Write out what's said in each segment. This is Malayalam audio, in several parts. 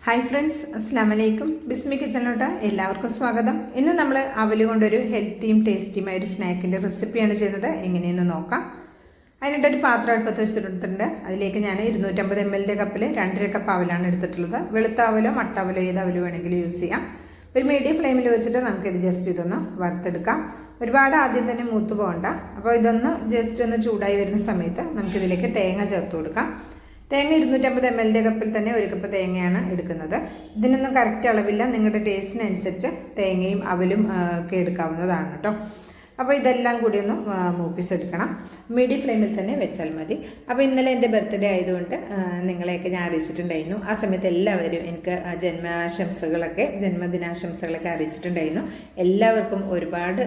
ഹായ് ഫ്രണ്ട്സ്, അസ്സാം വലൈക്കും. ബിസ്മി കിച്ചണിലോട്ട് എല്ലാവർക്കും സ്വാഗതം. ഇന്ന് നമ്മൾ അവൽ കൊണ്ടൊരു ഹെൽത്തിയും ടേസ്റ്റിയുമായ ഒരു സ്നാക്കിൻ്റെ റെസിപ്പിയാണ് ചെയ്യുന്നത്. എങ്ങനെയെന്ന് നോക്കാം. അതിനായിട്ടൊരു പാത്രം അടുപ്പത്ത് വെച്ചിട്ടുണ്ട്. അതിലേക്ക് ഞാൻ 250 ml കപ്പിൽ 2.5 കപ്പ് അവലാണ് എടുത്തിട്ടുള്ളത്. വെളുത്ത അവലോ മട്ട അവലോ ഏത് അവലോ വേണമെങ്കിലും യൂസ് ചെയ്യാം. ഒരു മീഡിയം ഫ്ലെയിമിൽ വെച്ചിട്ട് നമുക്കിത് ജസ്റ്റ് ഇതൊന്ന് വറുത്തെടുക്കാം. ഒരുപാട് ആദ്യം തന്നെ മൂത്ത് പോകണ്ട. അപ്പോൾ ഇതൊന്ന് ജസ്റ്റ് ഒന്ന് ചൂടായി വരുന്ന സമയത്ത് നമുക്കിതിലേക്ക് തേങ്ങ ചേർത്ത് കൊടുക്കാം. തേങ്ങ 250 ml കപ്പിൽ തന്നെ 1 കപ്പ് തേങ്ങയാണ് എടുക്കുന്നത്. ഇതിനൊന്നും കറക്റ്റ് അളവില്ല, നിങ്ങളുടെ ടേസ്റ്റിനനുസരിച്ച് തേങ്ങയും അവലും ഒക്കെ എടുക്കാവുന്നതാണ് കേട്ടോ. അപ്പോൾ ഇതെല്ലാം കൂടി ഒന്ന് മൂപ്പിച്ചെടുക്കണം. മീഡിയം ഫ്ലെയിമിൽ തന്നെ വെച്ചാൽ മതി. അപ്പോൾ ഇന്നലെ എൻ്റെ ബർത്ത്ഡേ ആയതുകൊണ്ട് നിങ്ങളെയൊക്കെ ഞാൻ അറിയിച്ചിട്ടുണ്ടായിരുന്നു. ആ സമയത്ത് എല്ലാവരും എനിക്ക് ജന്മദിനാശംസകളൊക്കെ അറിയിച്ചിട്ടുണ്ടായിരുന്നു. എല്ലാവർക്കും ഒരുപാട്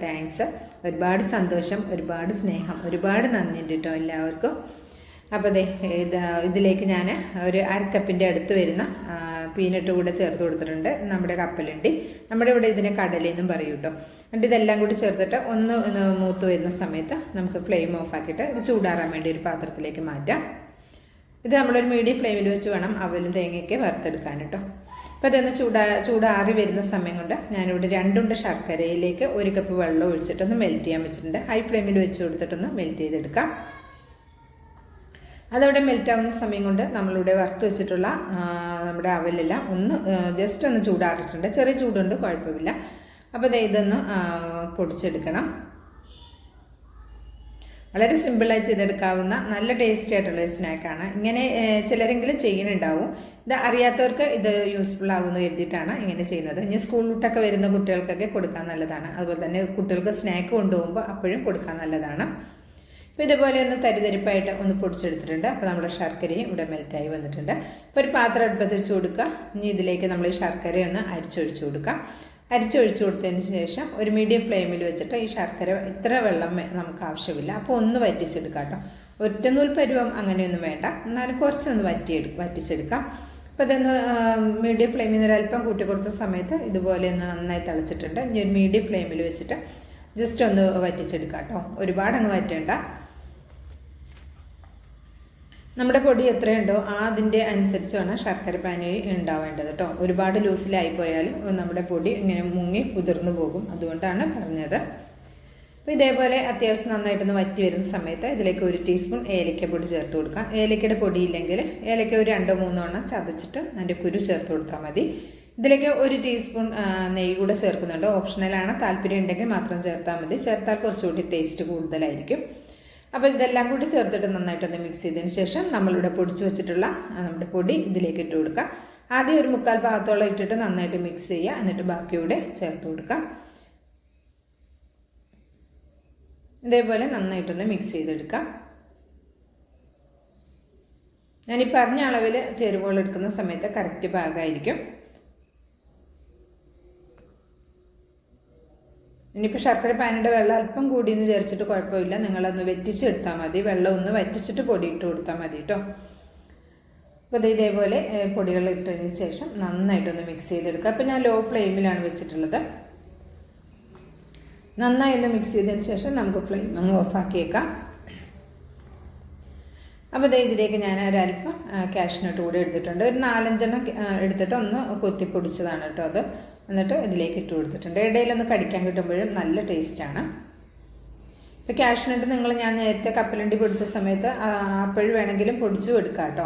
താങ്ക്സ്, ഒരുപാട് സന്തോഷം, ഒരുപാട് സ്നേഹം, ഒരുപാട് നന്ദിയുണ്ട് കേട്ടോ എല്ലാവർക്കും. അപ്പോൾ ഇതിലേക്ക് ഞാൻ ഒരു 1/2 കപ്പിൻ്റെ അടുത്ത് വരുന്ന പീനട്ട് കൂടെ ചേർത്ത് കൊടുത്തിട്ടുണ്ട്. നമ്മുടെ കപ്പലുണ്ടി, നമ്മുടെ ഇവിടെ ഇതിനെ കടലെന്നും പറയും കേട്ടോ. എന്നിട്ട് ഇതെല്ലാം കൂടി ചേർത്തിട്ട് ഒന്ന് മൂത്ത് വരുന്ന സമയത്ത് നമുക്ക് ഫ്ലെയിം ഓഫ് ആക്കിയിട്ട് ഇത് ചൂടാറാൻ വേണ്ടി ഒരു പാത്രത്തിലേക്ക് മാറ്റാം. ഇത് നമ്മളൊരു മീഡിയം ഫ്ലെയിമിൽ വെച്ച് വേണം അവലും തേങ്ങയൊക്കെ വറുത്തെടുക്കാൻ കേട്ടോ. അപ്പോൾ ഇതൊന്ന് ചൂടാറി വരുന്ന സമയം കൊണ്ട് ഞാനിവിടെ 2 ഉണ്ട ശർക്കരയിലേക്ക് 1 കപ്പ് വെള്ളം ഒഴിച്ചിട്ടൊന്ന് മെൽറ്റ് ചെയ്യാൻ വെച്ചിട്ടുണ്ട്. ഹൈ ഫ്ലെയിമിൽ വെച്ച് കൊടുത്തിട്ടൊന്ന് മെൽറ്റ് ചെയ്തെടുക്കാം. അതവിടെ മെൽറ്റാവുന്ന സമയം കൊണ്ട് നമ്മളിവിടെ വറുത്ത് വെച്ചിട്ടുള്ള നമ്മുടെ അവലെല്ലാം ജസ്റ്റ് ഒന്ന് ചൂടാറിയിട്ടുണ്ട്. ചെറിയ ചൂടുണ്ട്, കുഴപ്പമില്ല. അപ്പോൾ ഇതൊന്ന് പൊടിച്ചെടുക്കണം. വളരെ സിമ്പിളായി ചെയ്തെടുക്കാവുന്ന നല്ല ടേസ്റ്റി ആയിട്ടുള്ള ഒരു സ്നാക്കാണ്. ഇങ്ങനെ ചിലരെങ്കിലും ചെയ്യുന്നുണ്ടാവും. ഇത് അറിയാത്തവർക്ക് ഇത് യൂസ്ഫുൾ ആവുമെന്ന് കരുതിയിട്ടാണ് ഇങ്ങനെ ചെയ്യുന്നത്. ഇനി സ്കൂളിലോട്ടൊക്കെ വരുന്ന കുട്ടികൾക്കൊക്കെ കൊടുക്കാൻ നല്ലതാണ്. അതുപോലെ തന്നെ കുട്ടികൾക്ക് സ്നാക്ക് കൊണ്ടുപോകുമ്പോൾ അപ്പോഴും കൊടുക്കാൻ നല്ലതാണ്. അപ്പോൾ ഇതുപോലെ ഒന്ന് തരിതരിപ്പായിട്ട് ഒന്ന് പൊടിച്ചെടുത്തിട്ടുണ്ട്. അപ്പോൾ നമ്മുടെ ശർക്കരയും ഇവിടെ മെൽറ്റായി വന്നിട്ടുണ്ട്. അപ്പോൾ ഒരു പാത്രം അടുപ്പത്ത് വെച്ച് കൊടുക്കുക. ഇനി ഇതിലേക്ക് നമ്മൾ ഈ ശർക്കരയൊന്ന് അരിച്ചൊഴിച്ച് കൊടുക്കുക. അരിച്ചൊഴിച്ച് കൊടുത്തതിന് ശേഷം ഒരു മീഡിയം ഫ്ലെയിമിൽ വെച്ചിട്ട് ഈ ശർക്കര ഇത്ര വെള്ളം നമുക്ക് ആവശ്യമില്ല. അപ്പോൾ ഒന്ന് വറ്റിച്ചെടുക്കാം കേട്ടോ. ഒറ്റനൂൽ പരുവം അങ്ങനെയൊന്നും വേണ്ട, എന്നാലും കുറച്ചൊന്ന് വറ്റിച്ചെടുക്കാം. അപ്പോൾ ഇതൊന്ന് മീഡിയം ഫ്ലെയിമിൽ നിന്ന് ഒരല്പം കൂട്ടി കൊടുത്ത സമയത്ത് ഇതുപോലെ ഒന്ന് നന്നായി തിളച്ചിട്ടുണ്ട്. ഇനി ഒരു മീഡിയം ഫ്ലെയിമിൽ വെച്ചിട്ട് ജസ്റ്റ് ഒന്ന് വറ്റിച്ചെടുക്കാം കേട്ടോ. ഒരുപാട് അങ്ങ് വറ്റേണ്ട. നമ്മുടെ പൊടി എത്രയുണ്ടോ അതിൻ്റെ അനുസരിച്ച് വേണം ശർക്കര പാനി ഉണ്ടാവേണ്ടത് കേട്ടോ. ഒരുപാട് ലൂസിലായി പോയാലും നമ്മുടെ പൊടി ഇങ്ങനെ മുങ്ങി കുതിർന്നു പോകും, അതുകൊണ്ടാണ് പറഞ്ഞത്. അപ്പോൾ ഇതേപോലെ അത്യാവശ്യം നന്നായിട്ടൊന്ന് വറ്റി വരുന്ന സമയത്ത് ഇതിലേക്ക് 1 ടീസ്പൂൺ ഏലക്കപ്പൊടി ചേർത്ത് കൊടുക്കാം. ഏലക്കയുടെ പൊടി ഇല്ലെങ്കിൽ ഏലക്ക ഒരു 2-3 എണ്ണം ചതച്ചിട്ട് അതിൻ്റെ കുരു ചേർത്ത് കൊടുത്താൽ മതി. ഇതിലേക്ക് 1 ടീസ്പൂൺ നെയ്യ് കൂടെ ചേർക്കുന്നുണ്ട്. ഓപ്ഷണലാണ്, താല്പര്യം ഉണ്ടെങ്കിൽ മാത്രം ചേർത്താൽ മതി. ചേർത്താൽ കുറച്ചുകൂടി ടേസ്റ്റ് കൂടുതലായിരിക്കും. അപ്പോൾ ഇതെല്ലാം കൂടി ചേർത്തിട്ട് നന്നായിട്ടൊന്ന് മിക്സ് ചെയ്തതിന് ശേഷം നമ്മളിവിടെ പൊടിച്ച് വെച്ചിട്ടുള്ള നമ്മുടെ പൊടി ഇതിലേക്ക് ഇട്ട് കൊടുക്കുക. ആദ്യം ഒരു 3/4 ഭാഗത്തോളം ഇട്ടിട്ട് നന്നായിട്ട് മിക്സ് ചെയ്യുക. എന്നിട്ട് ബാക്കിയൂടെ ചേർത്ത് കൊടുക്കുക. ഇതേപോലെ നന്നായിട്ടൊന്ന് മിക്സ് ചെയ്തെടുക്കാം. ഞാനീ പറഞ്ഞ അളവിൽ ചേരുവകൾ എടുക്കുന്ന സമയത്ത് കറക്റ്റ് പാകമായിരിക്കും. ഇനിയിപ്പോൾ ശർക്കര പാനിയുടെ വെള്ളം അല്പം കൂടിയെന്ന് വിചാരിച്ചിട്ട് കുഴപ്പമില്ല, നിങ്ങളൊന്ന് വറ്റിച്ചെടുത്താൽ മതി. വെള്ളം ഒന്ന് വറ്റിച്ചിട്ട് പൊടി ഇട്ട് കൊടുത്താൽ മതി കേട്ടോ. അപ്പോൾ ഇതേപോലെ പൊടികൾ ഇട്ടതിന് ശേഷം നന്നായിട്ടൊന്ന് മിക്സ് ചെയ്തെടുക്കുക. അപ്പോൾ ഞാൻ ലോ ഫ്ലെയിമിലാണ് വെച്ചിട്ടുള്ളത്. നന്നായി ഒന്ന് മിക്സ് ചെയ്തതിന് ശേഷം നമുക്ക് ഫ്ലെയിം അങ്ങ് ഓഫാക്കിയേക്കാം. അപ്പോൾ ഇതിലേക്ക് ഞാൻ ഒരല്പം കാഷ്നട്ട് കൂടി എടുത്തിട്ടുണ്ട്. ഒരു 4-5 എണ്ണം എടുത്തിട്ട് ഒന്ന് കൊത്തിപ്പൊടിച്ചതാണ് കേട്ടോ അത്. എന്നിട്ട് ഇതിലേക്ക് ഇട്ട് കൊടുത്തിട്ടുണ്ട്. ഇടയിലൊന്ന് കടിക്കാൻ കിട്ടുമ്പോഴും നല്ല ടേസ്റ്റാണ്. ഇപ്പോൾ കാഷ്നട്ട് ഞാൻ നേരത്തെ കപ്പലണ്ടി പൊടിച്ച സമയത്ത് അപ്പോഴും വേണമെങ്കിലും പൊടിച്ചും എടുക്കാം കേട്ടോ.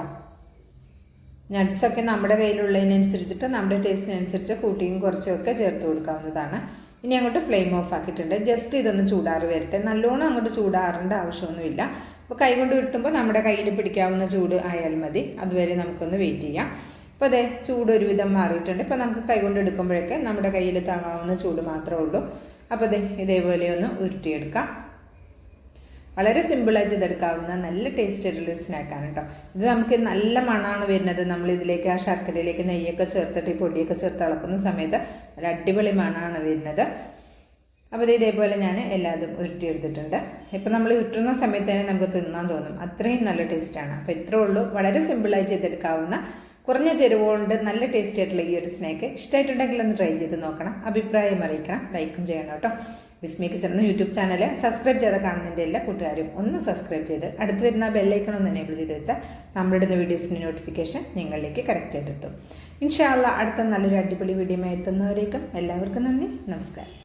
നട്ട്സൊക്കെ നമ്മുടെ കയ്യിലുള്ളതിനനുസരിച്ചിട്ട് നമ്മുടെ ടേസ്റ്റിനനുസരിച്ച് കൂട്ടിയും കുറച്ചുമൊക്കെ ചേർത്ത് കൊടുക്കാവുന്നതാണ്. ഇനി അങ്ങോട്ട് ഫ്ലെയിം ഓഫ് ആക്കിയിട്ടുണ്ട്. ജസ്റ്റ് ഇതൊന്ന് ചൂടാറി വരട്ടെ. നല്ലോണം അങ്ങോട്ട് ചൂടാറേണ്ട ആവശ്യമൊന്നുമില്ല. അപ്പോൾ കൈകൊണ്ട് കിട്ടുമ്പോൾ നമ്മുടെ കയ്യിൽ പിടിക്കാവുന്ന ചൂട് ആയാൽ മതി. അതുവരെ നമുക്കൊന്ന് വെയിറ്റ് ചെയ്യാം. അപ്പോൾ ചൂട് ഒരുവിധം മാറിയിട്ടുണ്ട്. ഇപ്പോൾ നമുക്ക് കൈകൊണ്ട് എടുക്കുമ്പോഴൊക്കെ നമ്മുടെ കയ്യിൽ താങ്ങാവുന്ന ചൂട് മാത്രമേ ഉള്ളൂ. അപ്പോൾ ഇതേപോലെ ഒന്ന് ഉരുട്ടിയെടുക്കാം. വളരെ സിമ്പിളായി ചെയ്തെടുക്കാവുന്ന നല്ല ടേസ്റ്റ് ആയിട്ടുള്ള സ്നാക്കാണ് കേട്ടോ. ഇത് നമുക്ക് നല്ല മണമാണ് വരുന്നത്. നമ്മൾ ഇതിലേക്ക് ആ ശർക്കരയിലേക്ക് നെയ്യൊക്കെ ചേർത്തിട്ട് ഈ പൊടിയൊക്കെ ചേർത്ത് ഇളക്കുന്ന സമയത്ത് നല്ല അടിപൊളി മണമാണ് വരുന്നത്. അപ്പോൾ ഇതേപോലെ ഞാൻ എല്ലാതും ഉരുട്ടിയെടുത്തിട്ടുണ്ട്. ഇപ്പോൾ നമ്മൾ ഉരുട്ടുന്ന സമയത്ത് തന്നെ നമുക്ക് തിന്നാൻ തോന്നും, അത്രയും നല്ല ടേസ്റ്റാണ്. അപ്പോൾ ഇത്രേ ഉള്ളൂ. വളരെ സിമ്പിളായി ചെയ്തെടുക്കാവുന്ന കുറഞ്ഞ ചേരുവകളുണ്ട് നല്ല ടേസ്റ്റി ആയിട്ടുള്ള ഈ ഒരു സ്നാക്ക്. ഇഷ്ടമായിട്ടുണ്ടെങ്കിൽ ഒന്ന് ട്രൈ ചെയ്ത് നോക്കണം. അഭിപ്രായം അറിയിക്കണം, ലൈക്കും ചെയ്യണം കേട്ടോ. ബിസ്മി കിച്ചൺ എന്ന യൂട്യൂബ് ചാനൽ സബ്സ്ക്രൈബ് ചെയ്ത് കാണുന്നതിൻ്റെ എല്ലാ കൂട്ടുകാരും ഒന്ന് സബ്സ്ക്രൈബ് ചെയ്ത് അടുത്ത് വരുന്ന ബെല്ലൈക്കൺ ഒന്ന് എനേബിൾ ചെയ്ത് വെച്ചാൽ നമ്മളിടുന്ന വീഡിയോസിൻ്റെ നോട്ടിഫിക്കേഷൻ നിങ്ങളിലേക്ക് കറക്റ്റായിട്ട് എത്തും. ഇൻഷാ അല്ലാഹ് അടുത്ത നല്ലൊരു അടിപൊളി വീഡിയോ എത്തുന്നവരേക്കും എല്ലാവർക്കും നന്ദി, നമസ്കാരം.